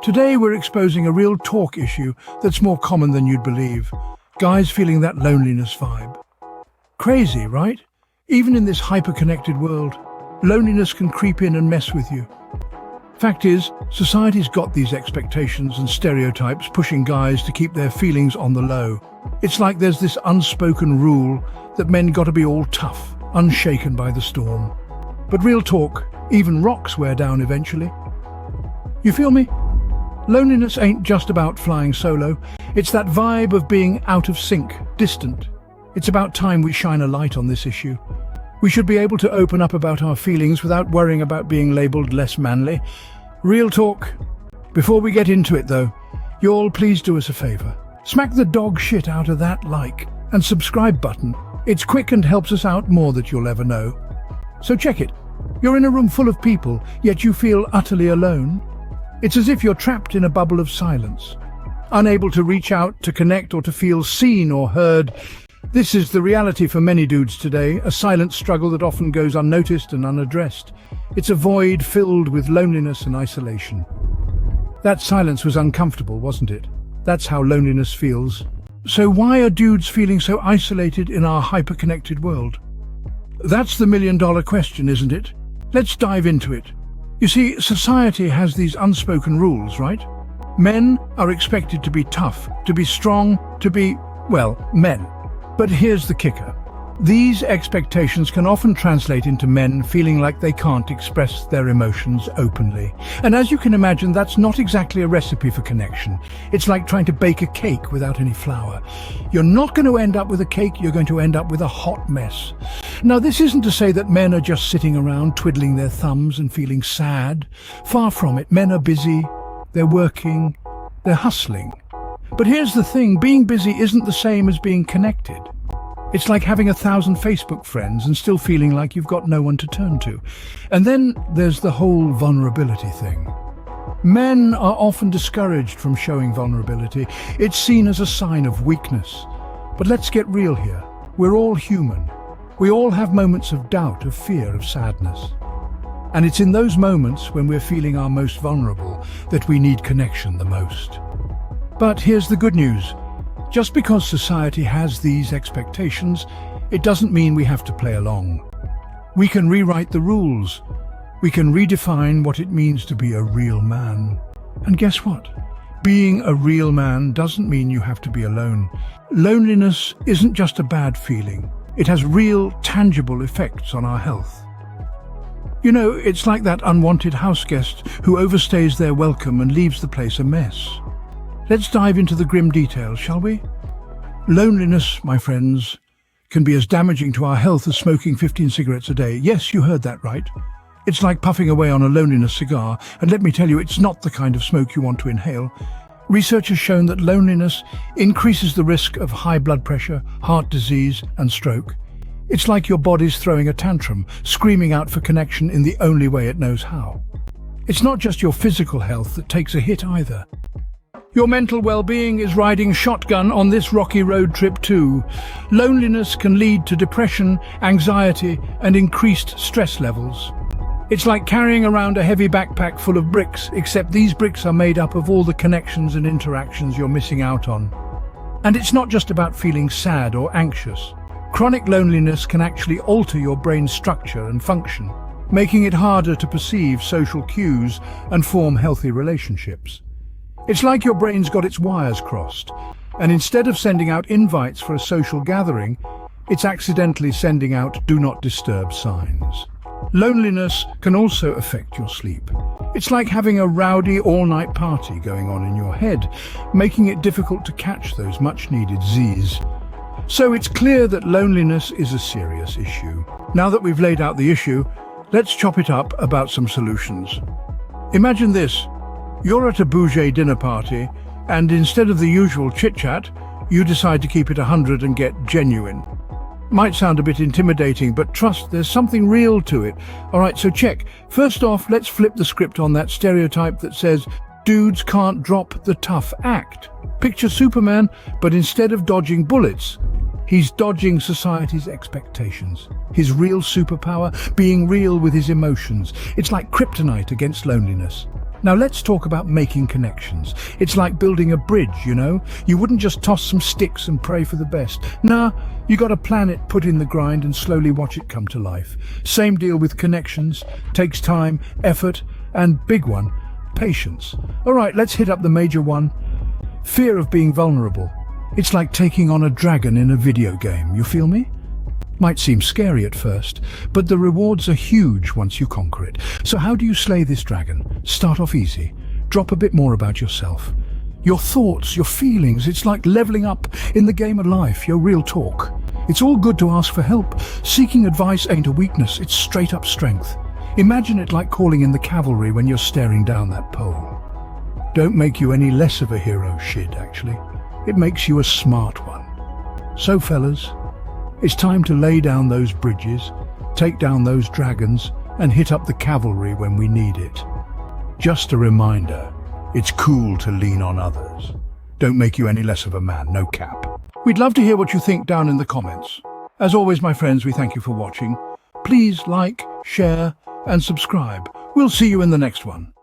Today we're exposing a real talk issue that's more common than you'd believe. Guys feeling that loneliness vibe. Crazy, right? Even in this hyper-connected world, loneliness can creep in and mess with you. Fact is, society's got these expectations and stereotypes pushing guys to keep their feelings on the low. It's like there's this unspoken rule that men gotta be all tough, unshaken by the storm. But real talk, even rocks wear down eventually. You feel me? Loneliness ain't just about flying solo. It's that vibe of being out of sync, distant. It's about time we shine a light on this issue. We should be able to open up about our feelings without worrying about being labelled less manly. Real talk. Before we get into it though, you all please do us a favour. Smack the dog shit out of that like and subscribe button. It's quick and helps us out more than you'll ever know. So check it. You're in a room full of people, yet you feel utterly alone. It's as if you're trapped in a bubble of silence, unable to reach out, to connect, or to feel seen or heard. This is the reality for many dudes today, a silent struggle that often goes unnoticed and unaddressed. It's a void filled with loneliness and isolation. That silence was uncomfortable, wasn't it? That's how loneliness feels. So why are dudes feeling so isolated in our hyper-connected world? That's the million-dollar question, isn't it? Let's dive into it. You see, society has these unspoken rules, right? Men are expected to be tough, to be strong, to be, well, men. But here's the kicker. These expectations can often translate into men feeling like they can't express their emotions openly. And as you can imagine, that's not exactly a recipe for connection. It's like trying to bake a cake without any flour. You're not going to end up with a cake, you're going to end up with a hot mess. Now, this isn't to say that men are just sitting around twiddling their thumbs and feeling sad. Far from it. Men are busy, they're working, they're hustling. But here's the thing, being busy isn't the same as being connected. It's like having 1,000 Facebook friends and still feeling like you've got no one to turn to. And then there's the whole vulnerability thing. Men are often discouraged from showing vulnerability. It's seen as a sign of weakness. But let's get real here. We're all human. We all have moments of doubt, of fear, of sadness. And it's in those moments when we're feeling our most vulnerable that we need connection the most. But here's the good news. Just because society has these expectations, it doesn't mean we have to play along. We can rewrite the rules. We can redefine what it means to be a real man. And guess what? Being a real man doesn't mean you have to be alone. Loneliness isn't just a bad feeling. It has real, tangible effects on our health. You know, it's like that unwanted house guest who overstays their welcome and leaves the place a mess. Let's dive into the grim details, shall we? Loneliness, my friends, can be as damaging to our health as smoking 15 cigarettes a day. Yes, you heard that right. It's like puffing away on a loneliness cigar, and let me tell you, it's not the kind of smoke you want to inhale. Research has shown that loneliness increases the risk of high blood pressure, heart disease, and stroke. It's like your body's throwing a tantrum, screaming out for connection in the only way it knows how. It's not just your physical health that takes a hit either. Your mental well-being is riding shotgun on this rocky road trip too. Loneliness can lead to depression, anxiety, and increased stress levels. It's like carrying around a heavy backpack full of bricks, except these bricks are made up of all the connections and interactions you're missing out on. And it's not just about feeling sad or anxious. Chronic loneliness can actually alter your brain's structure and function, making it harder to perceive social cues and form healthy relationships. It's like your brain's got its wires crossed, and instead of sending out invites for a social gathering, it's accidentally sending out do not disturb signs. Loneliness can also affect your sleep. It's like having a rowdy all-night party going on in your head, making it difficult to catch those much-needed Z's. So it's clear that loneliness is a serious issue. Now that we've laid out the issue, let's chop it up about some solutions. Imagine this. You're at a bougie dinner party, and instead of the usual chit-chat, you decide to keep it 100 and get genuine. Might sound a bit intimidating, but trust, there's something real to it. All right, so check. First off, let's flip the script on that stereotype that says, dudes can't drop the tough act. Picture Superman, but instead of dodging bullets, he's dodging society's expectations. His real superpower, being real with his emotions. It's like kryptonite against loneliness. Now let's talk about making connections. It's like building a bridge, you know? You wouldn't just toss some sticks and pray for the best. Nah, you gotta plan it, put in the grind, and slowly watch it come to life. Same deal with connections. Takes time, effort, and big one, patience. All right, let's hit up the major one. Fear of being vulnerable. It's like taking on a dragon in a video game, you feel me? Might seem scary at first, but the rewards are huge once you conquer it. So how do you slay this dragon? Start off easy. Drop a bit more about yourself. Your thoughts, your feelings, it's like leveling up in the game of life, your real talk. It's all good to ask for help. Seeking advice ain't a weakness, it's straight up strength. Imagine it like calling in the cavalry when you're staring down that pole. Don't make you any less of a hero, shit, actually. It makes you a smart one. So fellas, it's time to lay down those bridges, take down those dragons, and hit up the cavalry when we need it. Just a reminder, it's cool to lean on others. Don't make you any less of a man, no cap. We'd love to hear what you think down in the comments. As always, my friends, we thank you for watching. Please like, share, and subscribe. We'll see you in the next one.